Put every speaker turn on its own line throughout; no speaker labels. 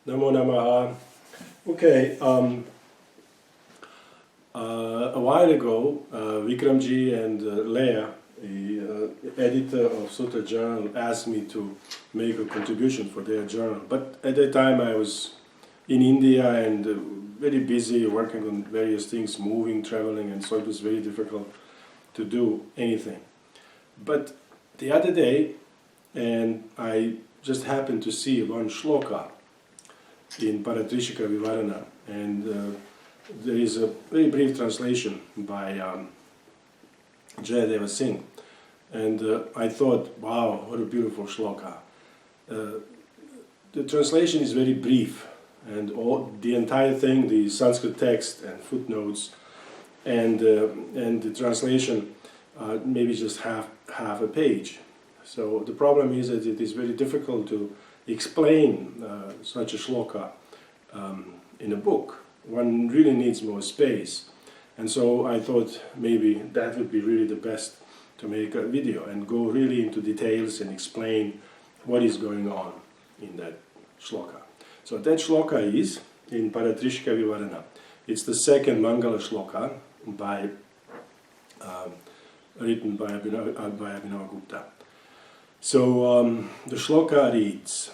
Namo Namaha. Okay, a while ago, Vikramji and Leah, the editor of Sutra Journal, asked me to make a contribution for their journal. But at that time I was in India and very busy working on various things, moving, traveling, and so it was very difficult to do anything. But the other day, and I just happened to see one shloka in Paratrisika Vivarana, and there is a very brief translation by Jayadeva Singh, and I thought, wow, what a beautiful shloka. The translation is very brief, and the entire thing, the Sanskrit text and footnotes, and the translation, maybe just half a page. So the problem is that it is very difficult to explain such a shloka in a book. One really needs more space, and so I thought maybe that would be really the best, to make a video and go really into details and explain what is going on in that shloka. So that shloka is in Paratrisika Vivarana. It's the second Mangala shloka written by Abhinavagupta. So the shloka reads,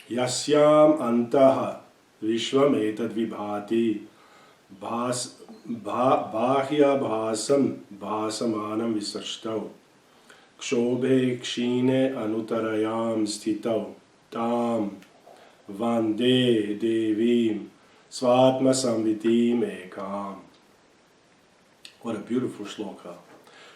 Yasyam antaha vishvam etad vibhati bahya bhasam bhasamanam visashtau kshobhe kshine anutarayam stitau tam vande devim svatma samvitim ekam. What a beautiful shloka.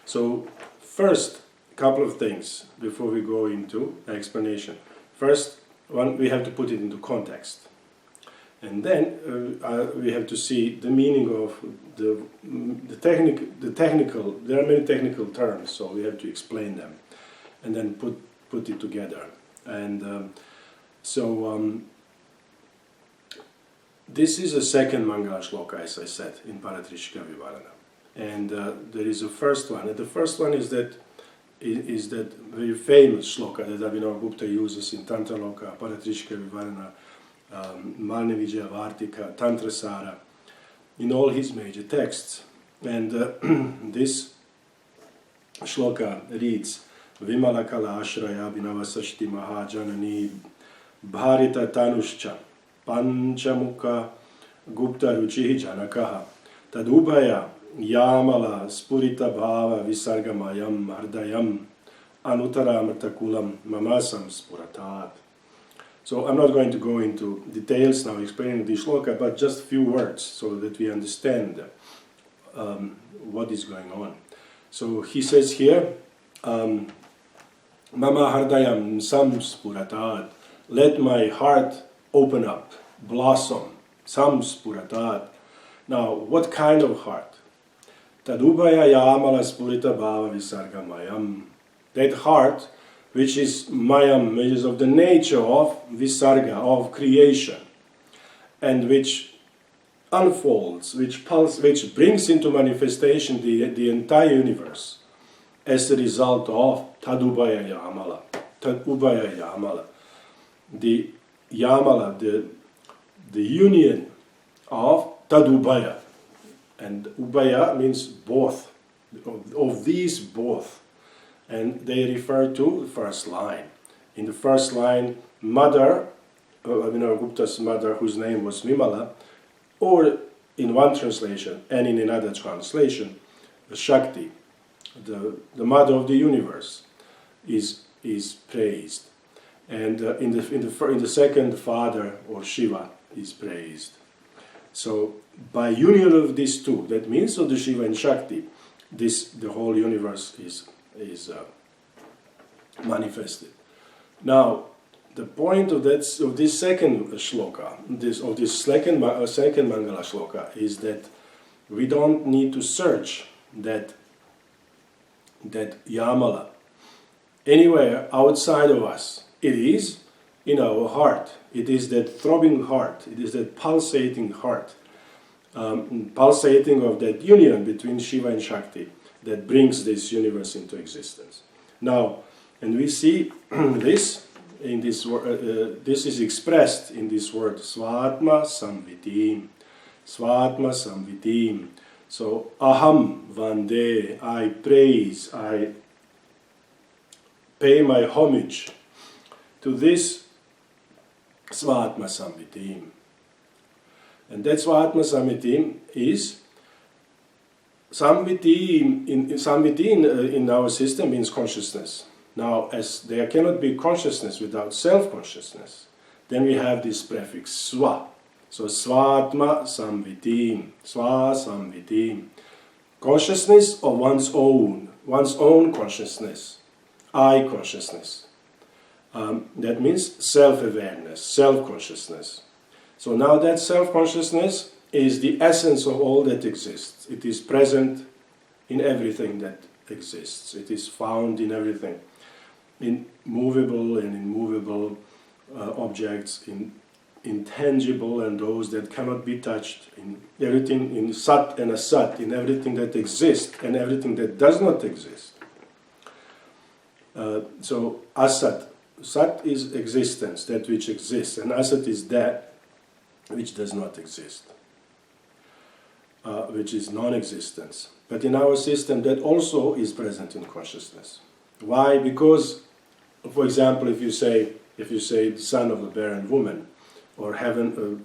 So first, a couple of things before we go into explanation. First, we have to put it into context. And then we have to see the meaning of the technical. There are many technical terms, so we have to explain them, and then put it together. And this is a second Mangala shloka, as I said, in Paratrisika Vivarana. And there is a first one. And the first one is that very famous shloka that Abhinavagupta uses in Tantraloka, Paratrisika Vivarana, Malnevijaya Vartika, Tantrasara, in all his major texts. And this shloka reads, Vimala Kala Ashraya Abhinavasashti Mahajanani Bharita Tanuscha Panchamukha Gupta Ruchihi Janakaha Tadubhaya Yamala Spurita Bhava Visargamayam Ardayam Anutaramatakulam Mamasam Spuratat. So I'm not going to go into details now explaining the shloka, but just a few words so that we understand what is going on. So he says here, Mama Hardayam Samspuratat, let my heart open up, blossom, Samspuratat. Now, what kind of heart? Tadubhaya Yamala Spurita Bhava Visargamayam. That heart which is mayam, which is of the nature of visarga, of creation, and which unfolds, which brings into manifestation the entire universe as a result of tadubhaya yamala, tadubhaya yamala, the yamala, the union of tadubhaya, and ubhaya means both, of these both. And they refer to the first line. In the first line, mother, Abhinavagupta's mother, whose name was Vimala, or in one translation and in another translation, Shakti, the mother of the universe, is praised. And in the second, Father, or Shiva, is praised. So by union of these two, that means of the Shiva and Shakti, the whole universe is manifested. Now, the point of this second shloka, this second Mangala shloka, is that we don't need to search that Yamala anywhere outside of us. It is in our heart. It is that throbbing heart. It is that pulsating heart, pulsating of that union between Shiva and Shakti, that brings this universe into existence. Now, and we see this in this word, this is expressed in this word Svatma Samvitim. Svatma Samvitim. So Aham Vande, I praise, I pay my homage to this Svatma Samvitim. And that Svatma Samvitim is Samvitim in our system means consciousness. Now, as there cannot be consciousness without self-consciousness, then we have this prefix Sva. So Svatma Samvitim, Sva Samvitim. Consciousness of one's own consciousness, I consciousness. That means self-awareness, self-consciousness. So now that self-consciousness is the essence of all that exists. It is present in everything that exists. It is found in everything. In movable and immovable objects, in intangible and those that cannot be touched, in everything, in Sat and Asat, in everything that exists and everything that does not exist. So Asat, Sat is existence, that which exists, and Asat is that which does not exist, which is non-existence. But in our system, that also is present in consciousness. Why? Because, for example, if you say the son of a barren woman, or heaven,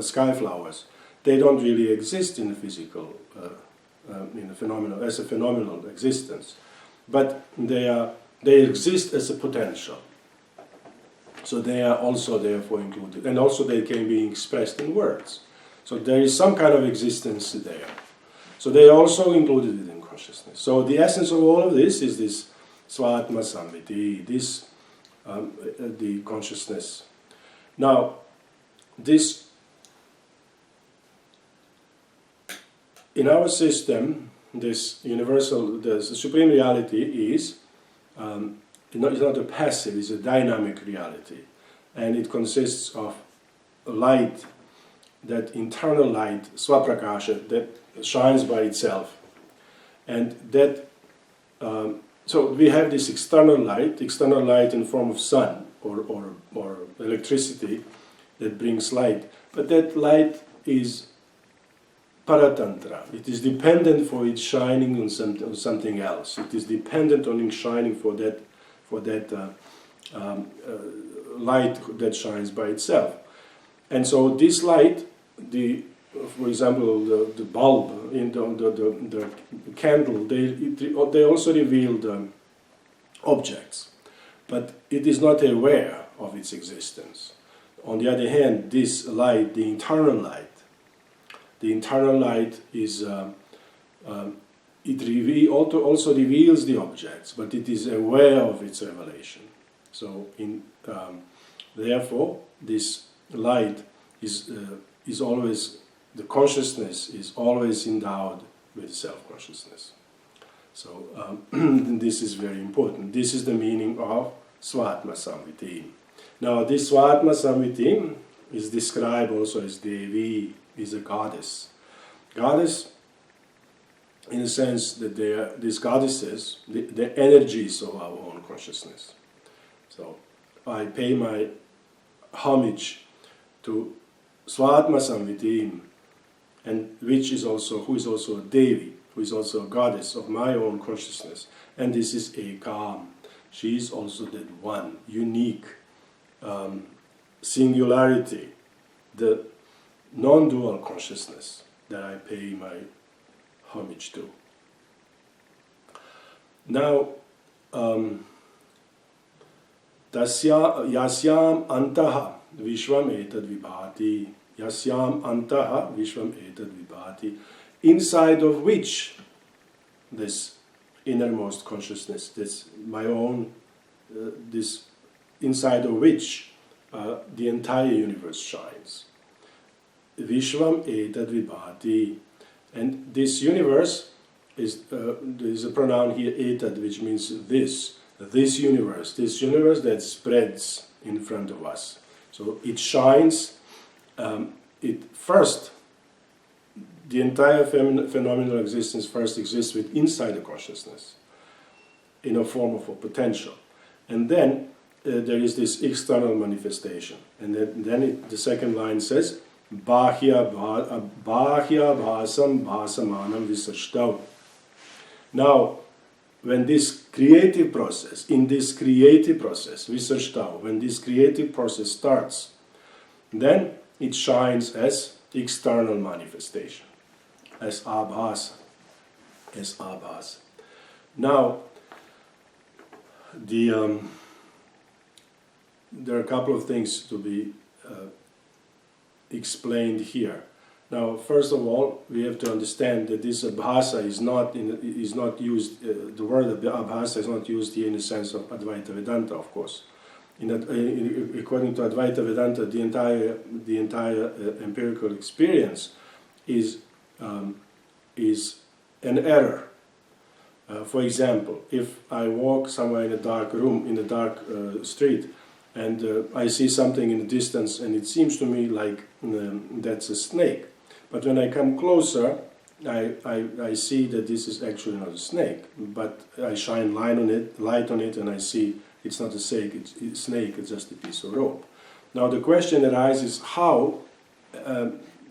sky flowers, they don't really exist in the physical, in a phenomenal, as a phenomenal existence, but they exist as a potential. So they are also therefore included, and also they can be expressed in words. So there is some kind of existence there. So they are also included within consciousness. So the essence of all of this is this Svatma Samviti, this the consciousness. Now, this in our system, this universal, the supreme reality is it's not a passive; it's a dynamic reality, and it consists of light, that internal light, Swaprakasha, that shines by itself, and that. So we have this external light in form of sun or electricity that brings light. But that light is paratantra. It is dependent for its shining on something else. It is dependent on its shining for that light that shines by itself. And so this light, for example, the bulb, in the candle, they also reveal the objects, but it is not aware of its existence. On the other hand, this light, the internal light is it also reveals the objects, but it is aware of its revelation. So, therefore, this light is always. The consciousness is always endowed with self-consciousness. So this is very important. This is the meaning of Svatma Samviti. Now this Svatma Samviti is described also as Devi, is a goddess. Goddess, in the sense that they are these goddesses, the energies of our own consciousness. So I pay my homage to Svatma Samviti, and who is also a Devi, who is also a goddess of my own consciousness. And this is Ekam. She is also that one, unique, singularity, the non-dual consciousness that I pay my homage to. Now, yasyam antaha vishvam etad vibhati. Yasyam antaha vishvam etad vibhati, inside of which this innermost consciousness, this my own, this inside of which the entire universe shines. Vishvam etad vibhati, and this universe is there is a pronoun here etad, which means this universe that spreads in front of us. So it shines. The entire phenomenal existence first exists inside the consciousness in a form of a potential, and then there is this external manifestation. And then the second line says, Bahya bhasam bhasamanam visashtau. Now, when this creative process, visashtau, when this creative process starts, then it shines as external manifestation, as abhasa. Now, there are a couple of things to be explained here. Now, first of all, we have to understand that this abhasa is not used. The word abhasa is not used here in the sense of Advaita Vedanta, of course. According to Advaita Vedanta, the entire empirical experience is an error. For example, if I walk somewhere in a dark room, in a dark street, and I see something in the distance, and it seems to me like that's a snake. But when I come closer, I see that this is actually not a snake. But I shine light on it, and I see it's not a snake. It's just a piece of rope. Now the question arises: how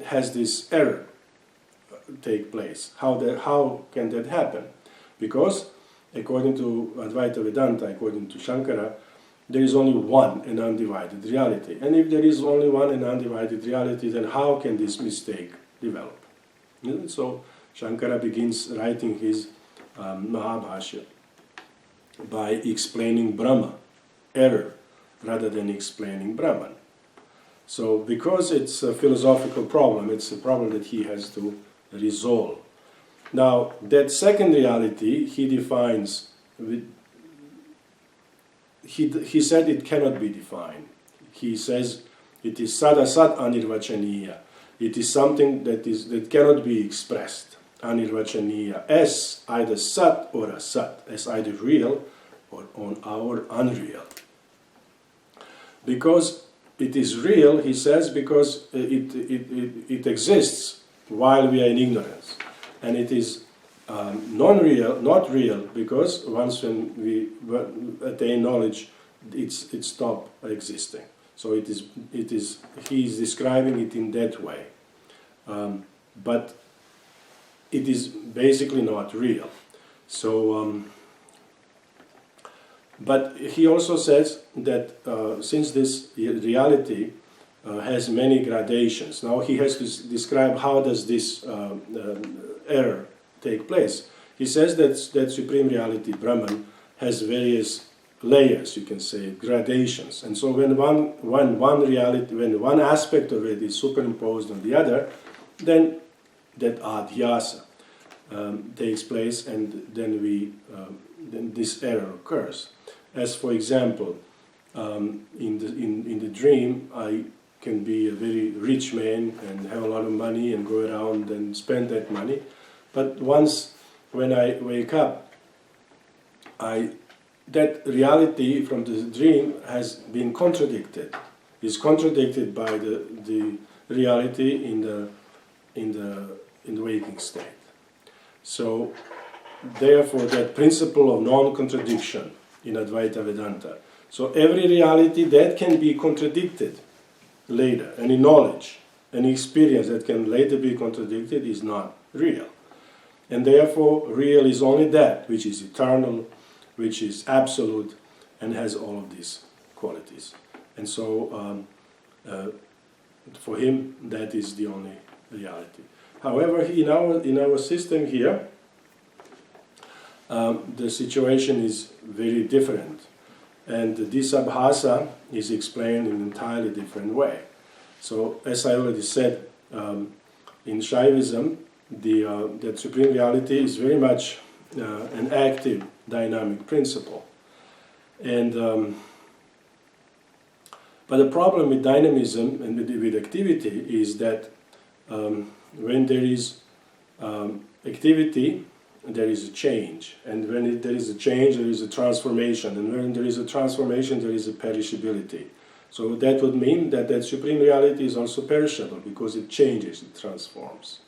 has this error take place? How can that happen? Because according to Advaita Vedanta, according to Shankara, there is only one and undivided reality. And if there is only one and undivided reality, then how can this mistake develop? So Shankara begins writing his Mahabhashya by explaining Brahma, error, rather than explaining Brahman. So because it's a philosophical problem, it's a problem that he has to resolve. Now, that second reality he defines with, he said it cannot be defined. He says it is sadasat anirvachaniya. It is something that cannot be expressed. Anirvachaniya, as either sat or asat, as either real or unreal. Because it is real, he says, because it exists while we are in ignorance. And it is non-real, not real, because once when we attain knowledge, it stops existing. So he is describing it in that way. But it is basically not real. So, but he also says that since this reality has many gradations, now he has to describe how does this error take place. He says that Supreme Reality, Brahman, has various layers, you can say, gradations. And so when one aspect of it is superimposed on the other, then that adhyasa takes place, and then this error occurs. As for example, in the dream, I can be a very rich man and have a lot of money and go around and spend that money. But once, when I wake up, that reality from the dream has been contradicted. Is contradicted by the reality in the waking state. So, therefore, that principle of non-contradiction in Advaita Vedanta. So every reality that can be contradicted later, any knowledge, any experience that can later be contradicted is not real. And therefore, real is only that which is eternal, which is absolute, and has all of these qualities. And so, for him, that is the only reality. However, in our system here, the situation is very different. And this abhasa is explained in an entirely different way. So, as I already said, in Shaivism, that Supreme Reality is very much an active, dynamic principle. And but the problem with dynamism and with activity is that when there is activity, there is a change. And when there is a change, there is a transformation. And when there is a transformation, there is a perishability. So that would mean that Supreme Reality is also perishable, because it changes, it transforms.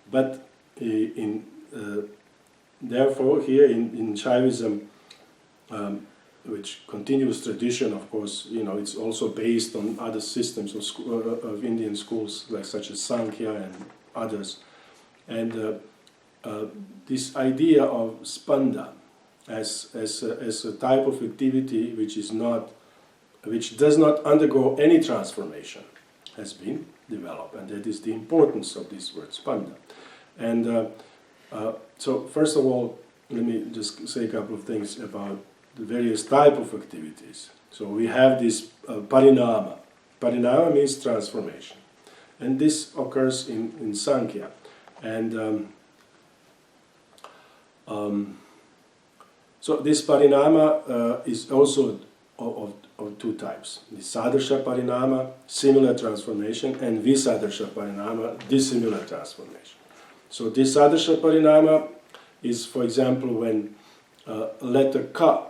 But therefore, here in Shaivism, which continuous tradition, of course, it's also based on other systems of Indian schools, like such as Sankhya and others. And this idea of spanda as a type of activity which does not undergo any transformation has been developed, and that is the importance of this word spanda. And so first of all, let me just say a couple of things about the various type of activities. So we have this parinama. Parinama means transformation, and this occurs in Sankhya. And so this parinama is also of two types: the sadarsha parinama, similar transformation, and visadarsha parinama, dissimilar transformation. So this sadarsha parinama is, for example, when letter ka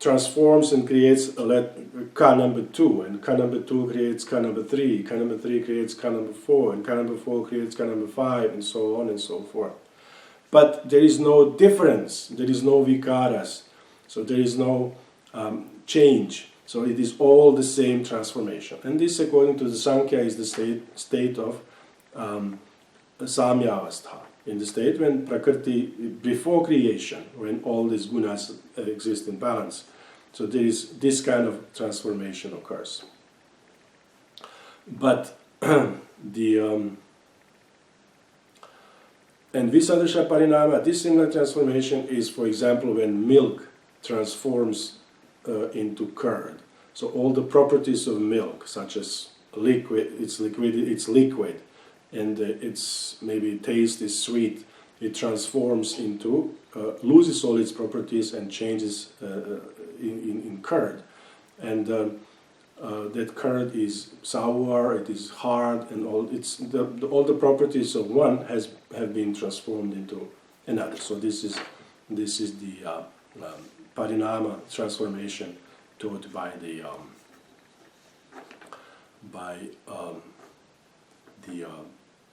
transforms and creates a ka number 2, and ka number 2 creates ka number 3, ka number 3 creates ka number 4, and ka number 4 creates ka number 5, and so on and so forth. But there is no difference, there is no vikaras, so there is no change. So it is all the same transformation. And this, according to the Sankhya, is the state of samyavastha, in the state when Prakriti, before creation, when all these gunas exist in balance. So there is this kind of transformation occurs. But and visadarsha parinama, this similar transformation is, for example, when milk transforms into curd. So all the properties of milk, such as it's liquid, and its maybe taste is sweet, it transforms into, loses all its properties and changes in curd. And that curd is sour, it is hard, and all the properties of one have been transformed into another. So this is the parinama transformation taught by the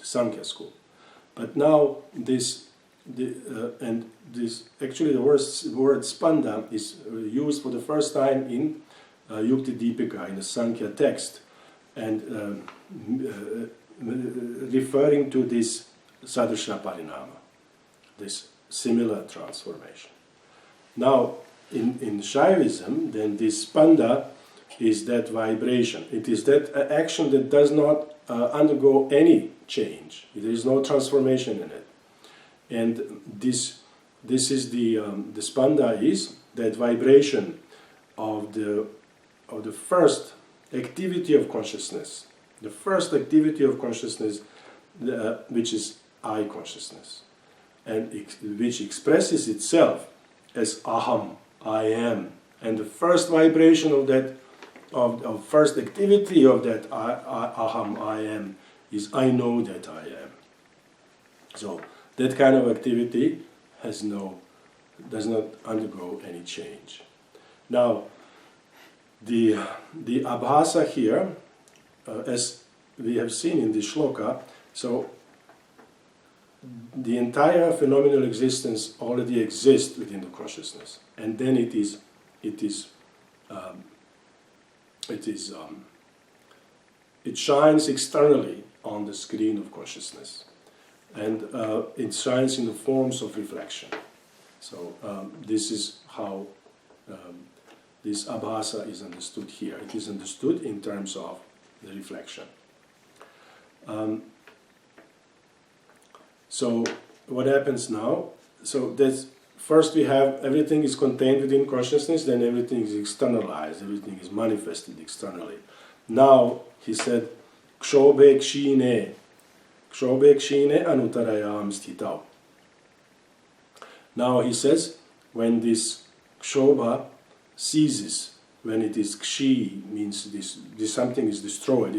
Sankhya school. But now actually the word spanda is used for the first time in Yukti Deepika, in the Sankhya text, and referring to this sadarsha parinama, this similar transformation. Now, in Shaivism, then this spanda is that vibration. It is that action that does not undergo any change. There is no transformation in it. And this is the spanda is that vibration of the first activity of consciousness. The first activity of consciousness, which is I consciousness, and which expresses itself as aham, I am. And the first vibration of that, of first activity of that aham, I am, is I know that I am. So that kind of activity does not undergo any change. Now, the abhasa here, as we have seen in the shloka, so the entire phenomenal existence already exists within the consciousness, and then it shines externally on the screen of consciousness, and it shines in the forms of reflection. So this is how this abhasa is understood here. It is understood in terms of the reflection. So what happens now? So that's first we have everything is contained within consciousness, then everything is externalized, everything is manifested externally. Now he said, Kshobhe kshine anutarayam sthitau. Now he says, when this kshobha ceases, when it is kshi, means this something is destroyed.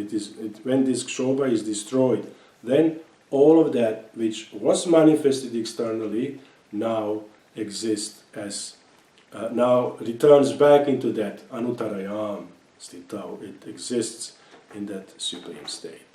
When this kshobha is destroyed, then all of that which was manifested externally now exists as, now returns back into that anutarayam sthitau. It exists in that supreme state.